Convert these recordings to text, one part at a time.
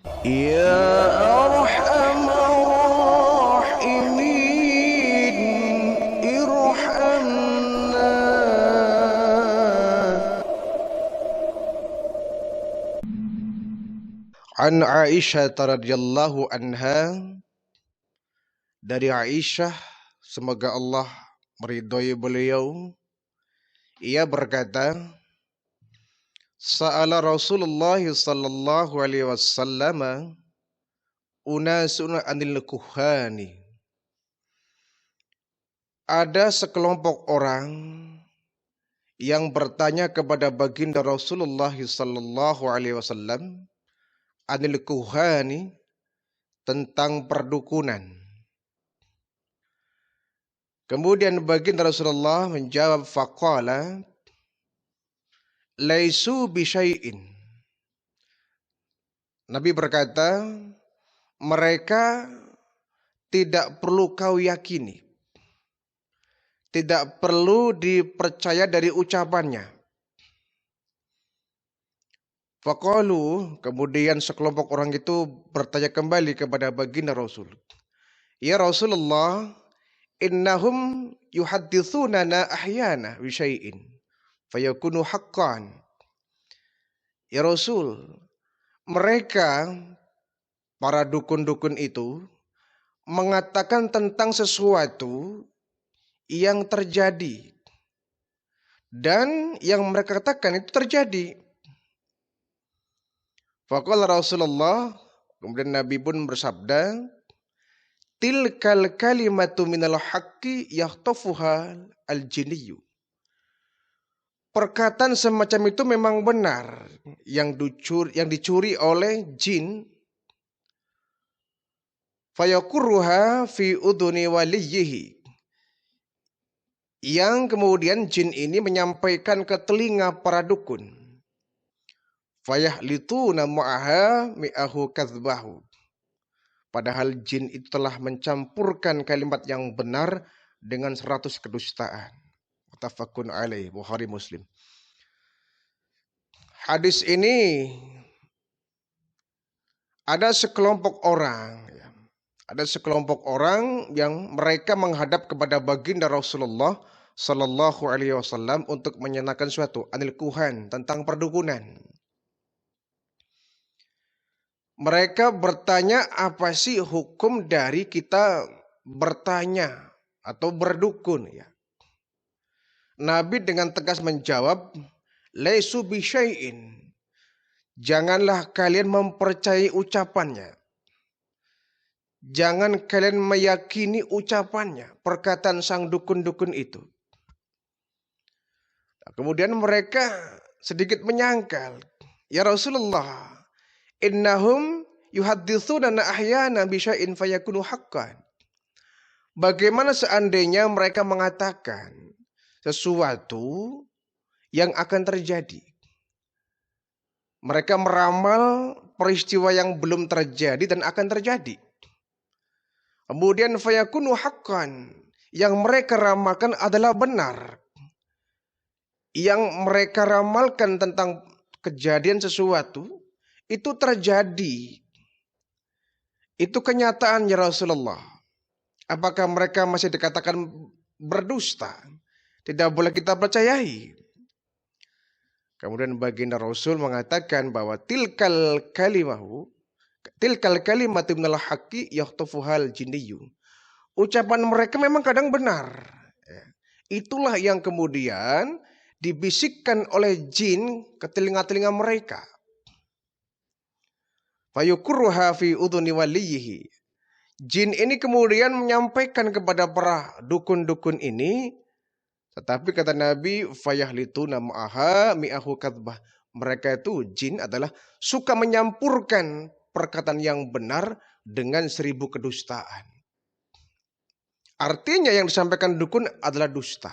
Ya Arhamar Rahimin, irhamna. An Aisyah radhiyallahu anha, dari Aisyah, semoga Allah meridhai beliau, ia berkata, Sa'ala Rasulullah sallallahu alaihi wasallam unasun anil kuhani. Ada sekelompok orang yang bertanya kepada baginda Rasulullah sallallahu alaihi wasallam anil kuhani, tentang perdukunan. Kemudian baginda Rasulullah menjawab, faqala laisu bisyai'in. Nabi berkata, mereka tidak perlu kau yakini, tidak perlu dipercaya dari ucapannya. Faqalu, kemudian sekelompok orang itu bertanya kembali kepada baginda Rasul, ya Rasulullah, innahum yuhaddithunana ahyana bi syai'in fayakunu haqqan. Ya Rasul, mereka para dukun-dukun itu mengatakan tentang sesuatu yang terjadi dan yang mereka katakan itu terjadi. Faqala Rasulullah, kemudian Nabi pun bersabda, tilkal kalimatu minal haqqi yahtafuha al-jinniyu. Perkataan semacam itu memang benar, yang dicuri oleh jin. Fayakurruha fi udhuni waliyihi, yang kemudian jin ini menyampaikan ke telinga para dukun. Fayahlituna ma'aha mi'ahu kadzbahu. Padahal jin itu telah mencampurkan kalimat yang benar dengan 100 kedustaan. Muttafaqun alaih, Bukhari Muslim. Hadis ini ada sekelompok orang yang mereka menghadap kepada baginda Rasulullah sallallahu alaihi wasallam untuk menyenangkan suatu anil kuhan, tentang perdukunan. Mereka bertanya, apa sih hukum dari kita bertanya atau berdukun, ya. Nabi dengan tegas menjawab, laisu bisyai'in. Janganlah kalian mempercayai ucapannya. Jangan kalian meyakini ucapannya, perkataan sang dukun-dukun itu. Kemudian mereka sedikit menyangkal, ya Rasulullah, innahum yuhaddithunana ahyana bisyai'in fayakunu haqqan. Bagaimana seandainya mereka mengatakan sesuatu yang akan terjadi? Mereka meramal peristiwa yang belum terjadi dan akan terjadi. Kemudian fayakunu haqqan, yang mereka ramalkan adalah benar. Yang mereka ramalkan tentang kejadian sesuatu itu terjadi. Itu kenyataan, ya Rasulullah. Apakah mereka masih dikatakan berdusta? Tidak boleh kita percayai. Kemudian baginda Rasul mengatakan bahwa tilkal kalimatu minal haqqi yahtafuhal jinniyu. Ucapan mereka memang kadang benar. Itulah yang kemudian dibisikkan oleh jin ke telinga-telinga mereka. Fayukurruha fi udhuni waliyihi. Jin ini kemudian menyampaikan kepada para dukun-dukun ini, tetapi kata Nabi, fayahlituna ma'aha mi'ahu kadzbah. Mereka itu jin adalah suka menyampurkan perkataan yang benar dengan 1000 kedustaan. Artinya yang disampaikan dukun adalah dusta.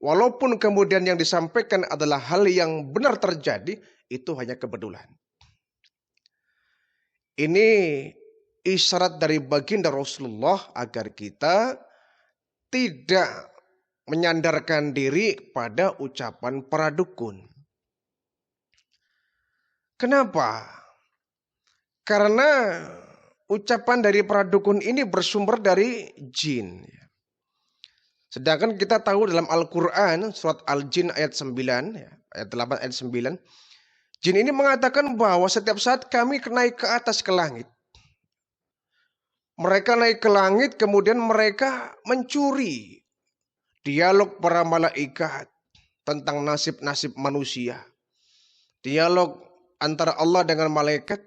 Walaupun kemudian yang disampaikan adalah hal yang benar terjadi, itu hanya kebetulan. Ini isyarat dari baginda Rasulullah agar kita tidak menyandarkan diri pada ucapan para dukun. Kenapa? Karena ucapan dari para dukun ini bersumber dari jin. Sedangkan kita tahu dalam Al-Quran surat Al-Jin ayat 9, ayat 8 ayat 9. Jin ini mengatakan bahwa setiap saat kami naik ke atas ke langit. Mereka naik ke langit kemudian mereka mencuri dialog para malaikat tentang nasib-nasib manusia. Dialog antara Allah dengan malaikat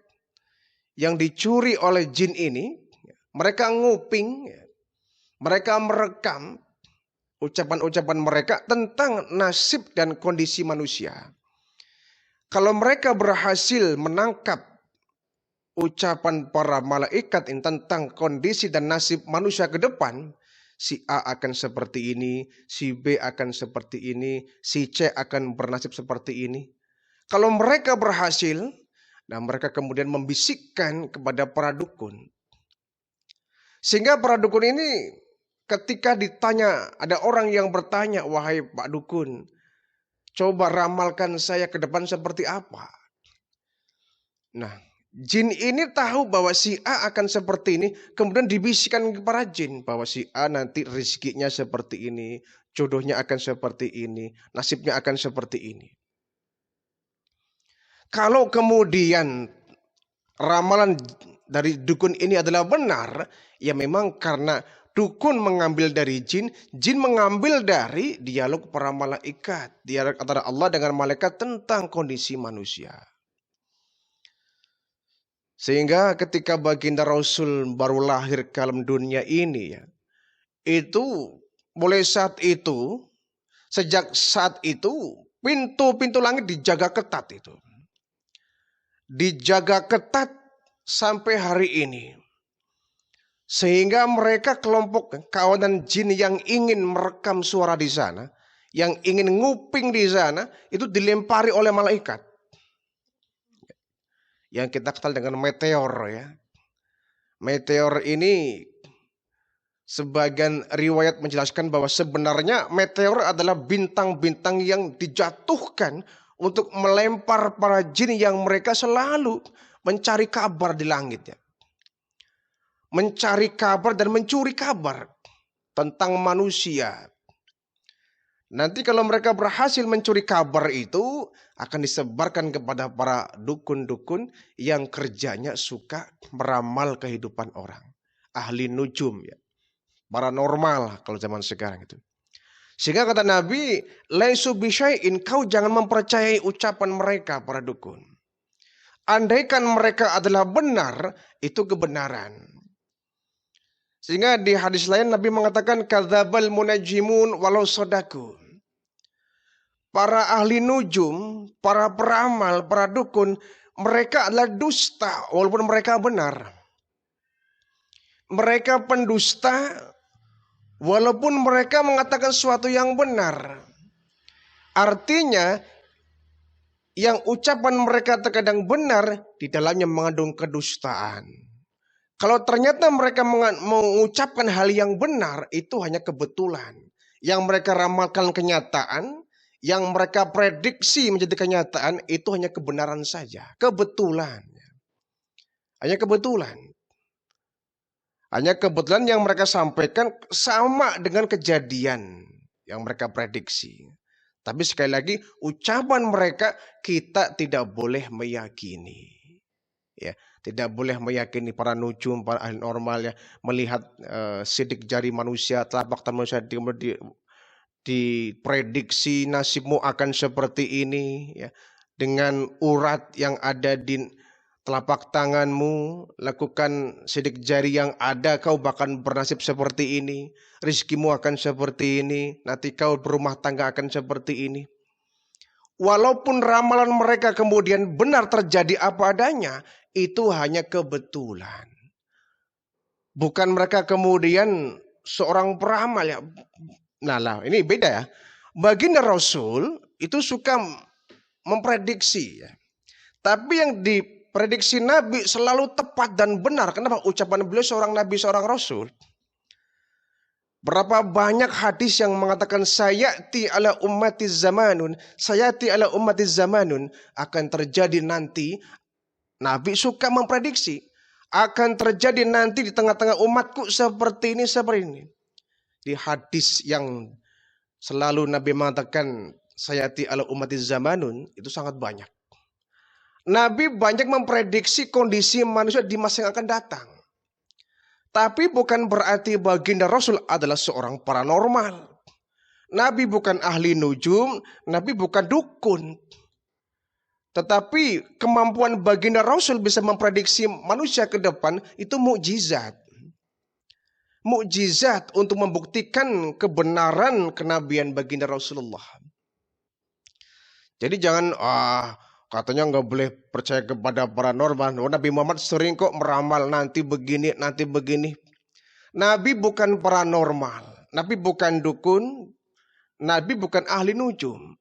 yang dicuri oleh jin ini, mereka nguping, mereka merekam ucapan-ucapan mereka tentang nasib dan kondisi manusia. Kalau mereka berhasil menangkap ucapan para malaikat ini tentang kondisi dan nasib manusia ke depan, si A akan seperti ini, si B akan seperti ini, si C akan bernasib seperti ini. Kalau mereka berhasil, nah mereka kemudian membisikkan kepada para dukun. Sehingga para dukun ini ketika ditanya, ada orang yang bertanya, wahai Pak Dukun, coba ramalkan saya ke depan seperti apa. Nah, jin ini tahu bahwa si A akan seperti ini, kemudian dibisikkan kepada jin bahwa si A nanti rezekinya seperti ini, jodohnya akan seperti ini, nasibnya akan seperti ini. Kalau kemudian ramalan dari dukun ini adalah benar, ya memang karena dukun mengambil dari jin, jin mengambil dari dialog para malaikat, dialog antara Allah dengan malaikat tentang kondisi manusia. Sehingga ketika baginda Rasul baru lahir ke dalam dunia ini, ya, itu mulai saat itu, sejak saat itu pintu-pintu langit dijaga ketat itu. Dijaga ketat sampai hari ini. Sehingga mereka kelompok kawanan jin yang ingin merekam suara di sana, yang ingin nguping di sana, itu dilempari oleh malaikat. Yang kita kenal dengan meteor ya. Meteor ini sebagian riwayat menjelaskan bahwa sebenarnya meteor adalah bintang-bintang yang dijatuhkan untuk melempar para jin yang mereka selalu mencari kabar di langit ya. Mencari kabar dan mencuri kabar tentang manusia. Nanti kalau mereka berhasil mencuri kabar itu akan disebarkan kepada para dukun-dukun yang kerjanya suka meramal kehidupan orang. Ahli nujum ya. Paranormal kalau zaman sekarang itu. Sehingga kata Nabi, laisu bisyai'in, kau jangan mempercayai ucapan mereka para dukun. Andaikan mereka adalah benar, itu kebenaran. Sehingga di hadis lain Nabi mengatakan kadzabal munajjimun walau sadaku. Para ahli nujum, para peramal, para dukun, mereka adalah dusta walaupun mereka benar. Mereka pendusta walaupun mereka mengatakan sesuatu yang benar. Artinya yang ucapan mereka terkadang benar, di dalamnya mengandung kedustaan. Kalau ternyata mereka mengucapkan hal yang benar, itu hanya kebetulan. Yang mereka ramalkan kenyataan, yang mereka prediksi menjadi kenyataan, itu hanya kebenaran saja. Kebetulan. Hanya kebetulan. Hanya kebetulan yang mereka sampaikan sama dengan kejadian yang mereka prediksi. Tapi sekali lagi, ucapan mereka kita tidak boleh meyakini. Ya, tidak boleh meyakini para nujum, para ahli normal ya, melihat sidik jari manusia, telapak tangan manusia diprediksi nasibmu akan seperti ini ya. Dengan urat yang ada di telapak tanganmu, lakukan sidik jari yang ada, kau bahkan bernasib seperti ini. Rizkimu akan seperti ini, nanti kau berumah tangga akan seperti ini. Walaupun ramalan mereka kemudian benar terjadi apa adanya, itu hanya kebetulan. Bukan mereka kemudian seorang peramal ya. Nah lah, ini beda ya. Baginda Rasul itu suka memprediksi ya. Tapi yang diprediksi Nabi selalu tepat dan benar. Kenapa? Ucapan beliau seorang Nabi, seorang Rasul. Berapa banyak hadis yang mengatakan sayati ala ummatiz zamanun, sayati ala ummatiz zamanun, akan terjadi nanti Nabi suka memprediksi akan terjadi nanti di tengah-tengah umatku seperti ini, seperti ini. Di hadis yang selalu Nabi mengatakan sayati ala ummati zamanun, itu sangat banyak. Nabi banyak memprediksi kondisi manusia di masa yang akan datang. Tapi bukan berarti baginda Rasul adalah seorang paranormal. Nabi bukan ahli nujum, Nabi bukan dukun. Tetapi kemampuan baginda Rasul bisa memprediksi manusia ke depan itu mukjizat. Mukjizat untuk membuktikan kebenaran kenabian baginda Rasulullah. Jadi jangan katanya nggak boleh percaya kepada paranormal. Nabi Muhammad sering kok meramal nanti begini, nanti begini. Nabi bukan paranormal, Nabi bukan dukun, Nabi bukan ahli nujum.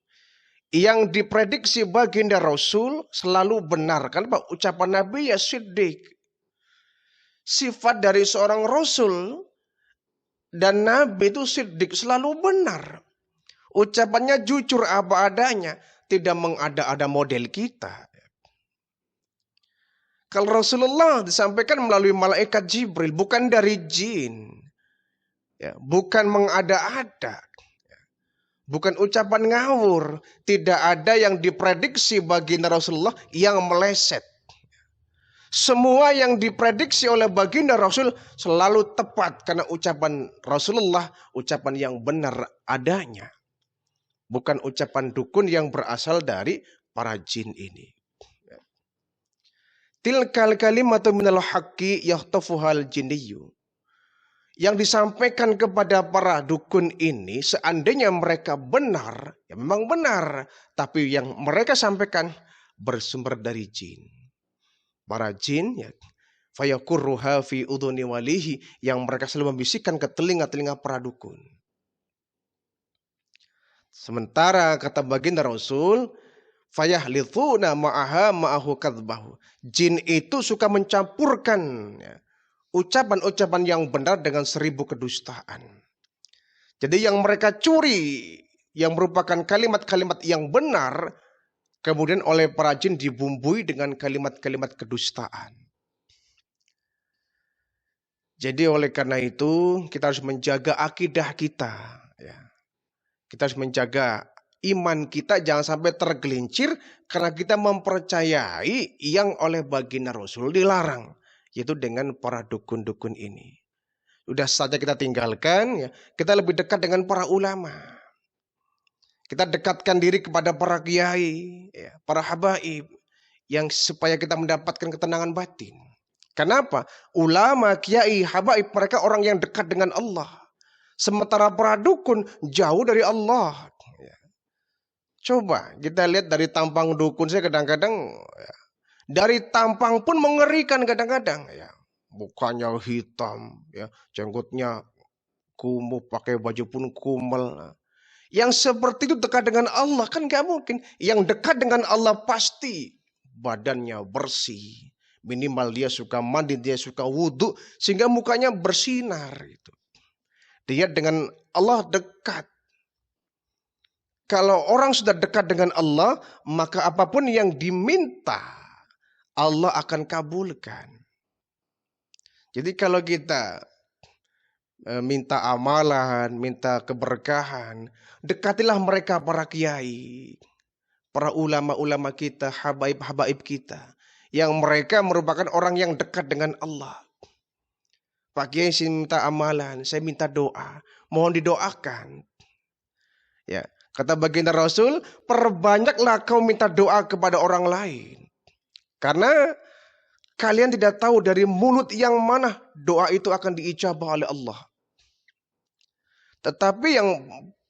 Yang diprediksi baginda Rasul selalu benar. Kenapa? Ucapan Nabi ya siddiq. Sifat dari seorang Rasul dan Nabi itu siddiq, selalu benar. Ucapannya jujur apa adanya. Tidak mengada-ada model kita. Kalau Rasulullah disampaikan melalui malaikat Jibril, bukan dari jin. Ya, bukan mengada-ada. Bukan ucapan ngawur. Tidak ada yang diprediksi baginda Rasulullah yang meleset. Semua yang diprediksi oleh baginda Rasul selalu tepat. Karena ucapan Rasulullah, ucapan yang benar adanya. Bukan ucapan dukun yang berasal dari para jin ini. Tilkal kalimatu minal haqqi yahtafuhal jinniyu. Yang disampaikan kepada para dukun ini, seandainya mereka benar, ya memang benar. Tapi yang mereka sampaikan bersumber dari jin. Para jin, ya, fayakurruha fi udhuni walihi, yang mereka selalu membisikkan ke telinga-telinga para dukun. Sementara kata baginda Rasul, fayahlithuna ma'ahu kadzbahu. Jin itu suka mencampurkan ucapan-ucapan yang benar dengan 1000 kedustaan. Jadi yang mereka curi, yang merupakan kalimat-kalimat yang benar, kemudian oleh para jin dibumbui dengan kalimat-kalimat kedustaan. Jadi oleh karena itu kita harus menjaga akidah kita. Ya. Kita harus menjaga iman kita jangan sampai tergelincir karena kita mempercayai yang oleh baginda Rasul dilarang. Yaitu dengan para dukun-dukun ini. Udah saja kita tinggalkan, ya, kita lebih dekat dengan para ulama. Kita dekatkan diri kepada para kiai, ya, para habaib. Yang supaya kita mendapatkan ketenangan batin. Kenapa? Ulama, kiai, habaib, mereka orang yang dekat dengan Allah. Sementara para dukun jauh dari Allah. Coba kita lihat dari tampang dukun saya kadang-kadang. Dari tampang pun mengerikan kadang-kadang. Mukanya hitam. Jenggotnya kumuh, pakai baju pun kumel. Yang seperti itu dekat dengan Allah kan gak mungkin. Yang dekat dengan Allah pasti badannya bersih. Minimal dia suka mandi, dia suka wudhu. Sehingga mukanya bersinar gitu. Dia dengan Allah dekat. Kalau orang sudah dekat dengan Allah, maka apapun yang diminta, Allah akan kabulkan. Jadi kalau kita minta amalan, minta keberkahan, dekatilah mereka para kiai, para ulama-ulama kita, habaib-habaib kita. Yang mereka merupakan orang yang dekat dengan Allah. Pak Kiai saya minta amalan, saya minta doa. Mohon didoakan. Ya, kata baginda Rasul, perbanyaklah kau minta doa kepada orang lain. Karena kalian tidak tahu dari mulut yang mana doa itu akan diijabah oleh Allah. Tetapi yang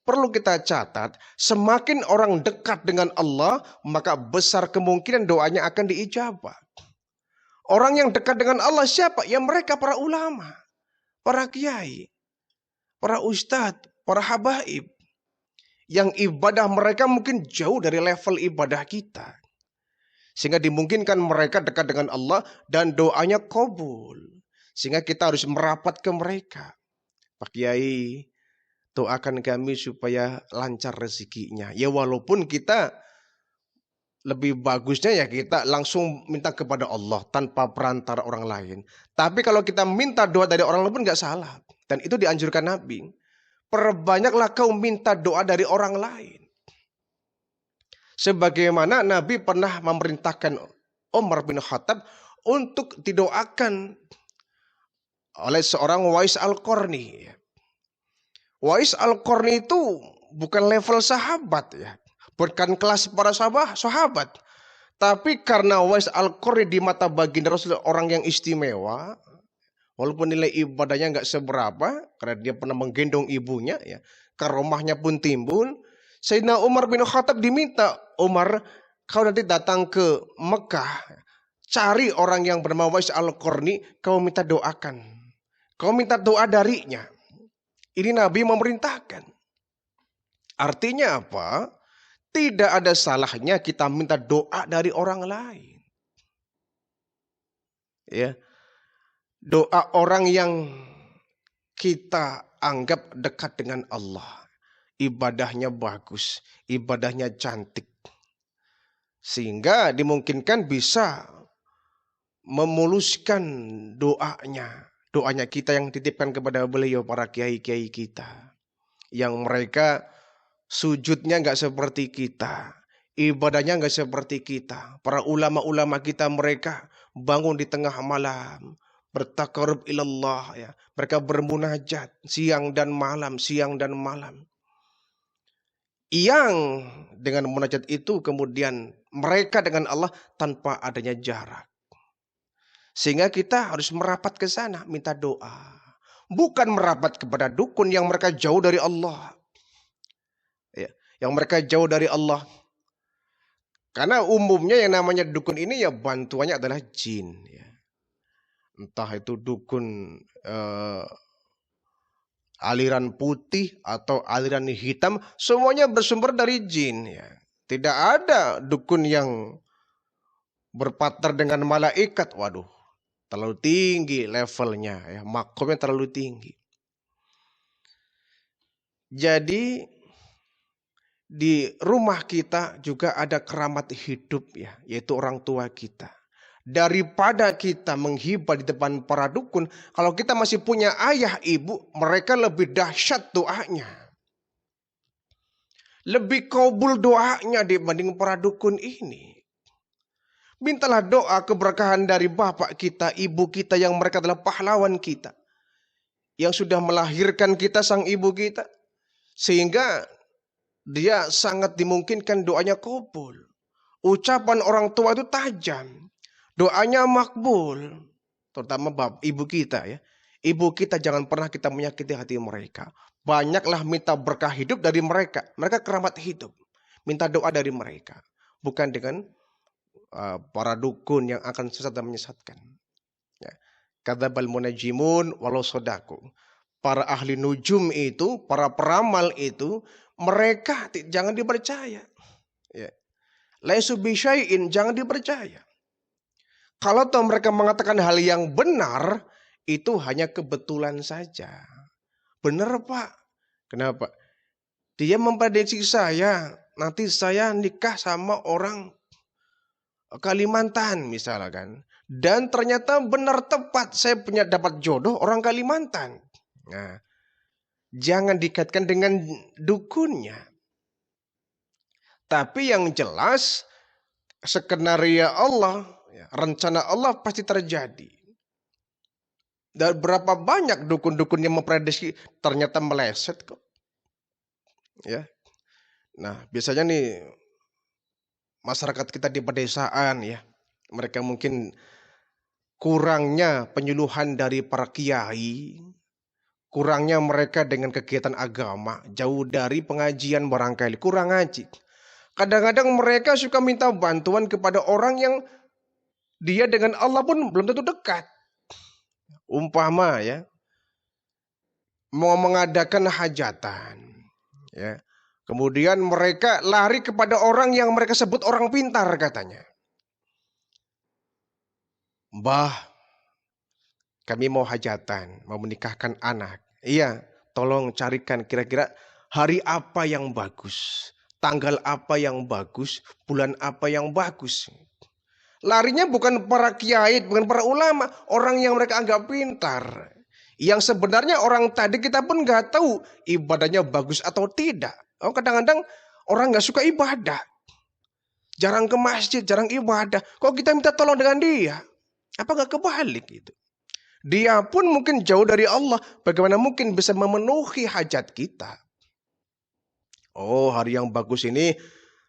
perlu kita catat, semakin orang dekat dengan Allah, maka besar kemungkinan doanya akan diijabah. Orang yang dekat dengan Allah siapa? Ya mereka para ulama, para kiai, para ustadz, para habaib. Yang ibadah mereka mungkin jauh dari level ibadah kita. Sehingga dimungkinkan mereka dekat dengan Allah dan doanya kabul. Sehingga kita harus merapat ke mereka. Pak Kiai, doakan kami supaya lancar rezekinya. Ya walaupun kita lebih bagusnya ya kita langsung minta kepada Allah tanpa perantara orang lain. Tapi kalau kita minta doa dari orang lain pun nggak salah. Dan itu dianjurkan Nabi. Perbanyaklah kau minta doa dari orang lain. Sebagaimana Nabi pernah memerintahkan Umar bin Khattab untuk didoakan oleh seorang Wais Al-Qarni. Wais Al-Qarni itu bukan level sahabat ya. Bukan kelas para sahabat. Tapi karena Wais Al-Qarni di mata baginda Rasul orang yang istimewa. Walaupun nilai ibadahnya nggak seberapa. Karena dia pernah menggendong ibunya ya. Karomahnya pun timbul. Sayyidina Umar bin Khattab diminta, Umar kau nanti datang ke Mekah. Cari orang yang bernama Wais Al-Qarni. Kau minta doakan. Kau minta doa darinya. Ini Nabi memerintahkan. Artinya apa? Tidak ada salahnya kita minta doa dari orang lain. Ya. Doa orang yang kita anggap dekat dengan Allah. Ibadahnya bagus, ibadahnya cantik. Sehingga dimungkinkan bisa memuluskan doanya. Doanya kita yang titipkan kepada beliau, para kiai-kiai kita. Yang mereka sujudnya nggak seperti kita. Ibadahnya nggak seperti kita. Para ulama-ulama kita mereka bangun di tengah malam. Bertakarub ilallah. Ya. Mereka bermunajat siang dan malam, siang dan malam. Yang dengan munajat itu kemudian mereka dengan Allah tanpa adanya jarak. Sehingga kita harus merapat ke sana, minta doa. Bukan merapat kepada dukun yang mereka jauh dari Allah. Ya, yang mereka jauh dari Allah. Karena umumnya yang namanya dukun ini ya bantuannya adalah jin. Ya. Entah itu dukun aliran putih atau aliran hitam, semuanya bersumber dari jin. Ya. Tidak ada dukun yang berpartner dengan malaikat. Waduh. Terlalu tinggi levelnya, ya, makomnya terlalu tinggi. Jadi di rumah kita juga ada keramat hidup ya, yaitu orang tua kita. Daripada kita menghibah di depan para dukun, kalau kita masih punya ayah ibu, mereka lebih dahsyat doanya. Lebih kabul doanya dibanding para dukun ini. Mintalah doa keberkahan dari bapak kita, ibu kita yang mereka adalah pahlawan kita. Yang sudah melahirkan kita, sang ibu kita. Sehingga dia sangat dimungkinkan doanya kabul. Ucapan orang tua itu tajam. Doanya makbul. Terutama ibu kita ya. Ibu kita jangan pernah kita menyakiti hati mereka. Banyaklah minta berkah hidup dari mereka. Mereka keramat hidup. Minta doa dari mereka. Bukan dengan para dukun yang akan sesat dan menyesatkan. Ya. Kadzabal munajimun walau sodaku. Para ahli nujum itu, para peramal itu, mereka jangan dipercaya. Ya. Laisu bisyai'in, jangan dipercaya. Kalau toh mereka mengatakan hal yang benar, itu hanya kebetulan saja. Benar Pak. Kenapa? Dia memprediksi saya, nanti saya nikah sama orang Kalimantan misalnya kan. Dan ternyata benar tepat saya punya dapat jodoh orang Kalimantan. Nah, jangan dikaitkan dengan dukunnya. Tapi yang jelas skenario Allah, rencana Allah pasti terjadi. Dan berapa banyak dukun-dukun yang memprediksi ternyata meleset kok. Ya. Nah, biasanya nih masyarakat kita di pedesaan ya, mereka mungkin kurangnya penyuluhan dari para kiai, kurangnya mereka dengan kegiatan agama, jauh dari pengajian barangkali, kurang ngaji. Kadang-kadang mereka suka minta bantuan kepada orang yang dia dengan Allah pun belum tentu dekat. Umpama ya, mau mengadakan hajatan, ya. Kemudian mereka lari kepada orang yang mereka sebut orang pintar katanya. Mbah, kami mau hajatan, mau menikahkan anak. Iya, tolong carikan kira-kira hari apa yang bagus. tanggal apa yang bagus, bulan apa yang bagus. Larinya bukan para kiai, bukan para ulama, orang yang mereka anggap pintar. Yang sebenarnya orang tadi kita pun nggak tahu ibadahnya bagus atau tidak. Oh, kadang-kadang orang nggak suka ibadah, jarang ke masjid, jarang ibadah. Kok kita minta tolong dengan dia? Apa nggak kebalik gitu? Dia pun mungkin jauh dari Allah. Bagaimana mungkin bisa memenuhi hajat kita? Oh, hari yang bagus ini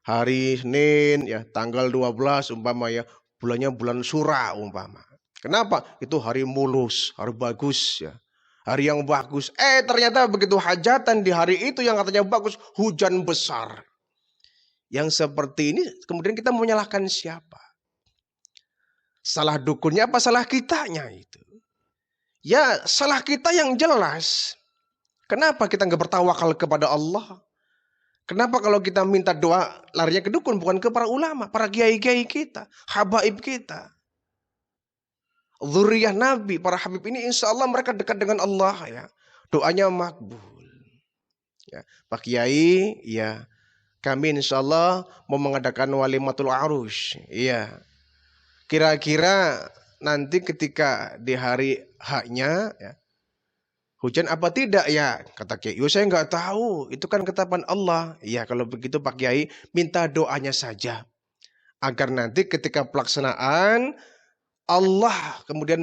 hari Senin ya, tanggal 12 umpama ya, bulannya bulan Sura umpama. Kenapa? Itu hari mulus, hari bagus ya. Hari yang bagus. Ternyata begitu hajatan di hari itu yang katanya bagus, hujan besar. Yang seperti ini kemudian kita menyalahkan siapa? Salah dukunnya apa salah kitanya itu? Ya salah kita yang jelas. Kenapa kita nggak bertawakal kepada Allah? Kenapa kalau kita minta doa larinya ke dukun, bukan ke para ulama, para kiai-kiai kita, habaib kita? Dzurriyyah Nabi, para habib ini insya Allah mereka dekat dengan Allah ya. Doanya makbul. Ya, Pak Kiai, ya kami insya Allah mau mengadakan walimatul arus. Iya. Kira-kira nanti ketika di hari haknya ya, hujan apa tidak ya? Kata Kiai, saya nggak tahu. Itu kan ketetapan Allah. Iya, kalau begitu Pak Kiai minta doanya saja. Agar nanti ketika pelaksanaan Allah kemudian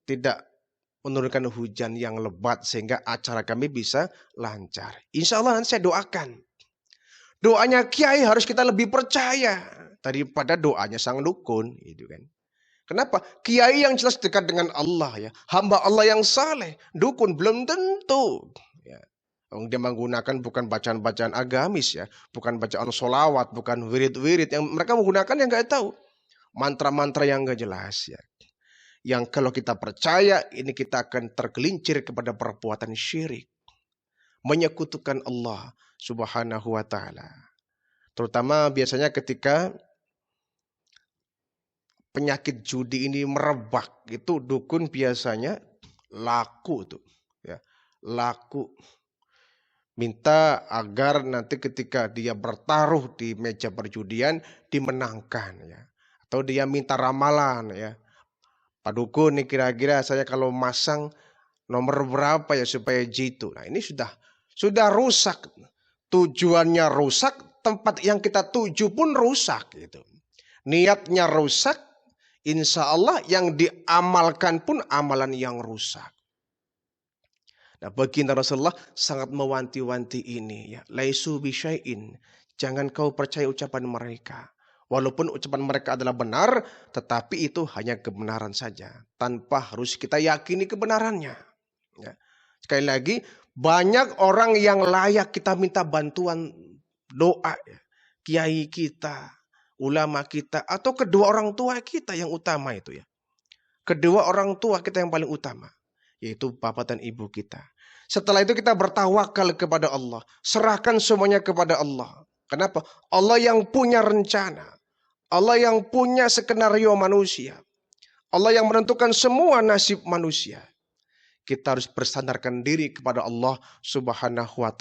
tidak menurunkan hujan yang lebat sehingga acara kami bisa lancar. Insya Allah nanti saya doakan. Doanya Kiai harus kita lebih percaya daripada doanya sang dukun, gitu kan? Kenapa? Kiai yang jelas dekat dengan Allah ya, hamba Allah yang saleh, dukun belum tentu. Ya. Dia menggunakan bukan bacaan-bacaan agamis ya, bukan bacaan sholawat, bukan wirid-wirid yang mereka menggunakan yang nggak tahu. Mantra-mantra yang gak jelas ya. Yang kalau kita percaya ini kita akan tergelincir kepada perbuatan syirik. Menyekutukan Allah subhanahu wa ta'ala. Terutama biasanya ketika penyakit judi ini merebak. Itu dukun biasanya laku tuh. Ya, laku. Minta agar nanti ketika dia bertaruh di meja perjudian dimenangkan ya. Atau dia minta ramalan ya. Pak dukun nih kira-kira saya kalau masang nomor berapa ya supaya jitu. Nah ini sudah rusak. Tujuannya rusak, tempat yang kita tuju pun rusak gitu. Niatnya rusak, insya Allah yang diamalkan pun amalan yang rusak. Nah baginda Rasulullah sangat mewanti-wanti ini ya. Laisu bisyai'in. Jangan kau percaya ucapan mereka. Walaupun ucapan mereka adalah benar, tetapi itu hanya kebenaran saja. Tanpa harus kita yakini kebenarannya. Ya. Sekali lagi, banyak orang yang layak kita minta bantuan doa. Ya. Kiai kita, ulama kita, atau kedua orang tua kita yang utama itu ya. Kedua orang tua kita yang paling utama. Yaitu bapak dan ibu kita. Setelah itu kita bertawakal kepada Allah. Serahkan semuanya kepada Allah. Kenapa? Allah yang punya rencana. Allah yang punya skenario manusia. Allah yang menentukan semua nasib manusia. Kita harus bersandarkan diri kepada Allah subhanahu wa ta'ala.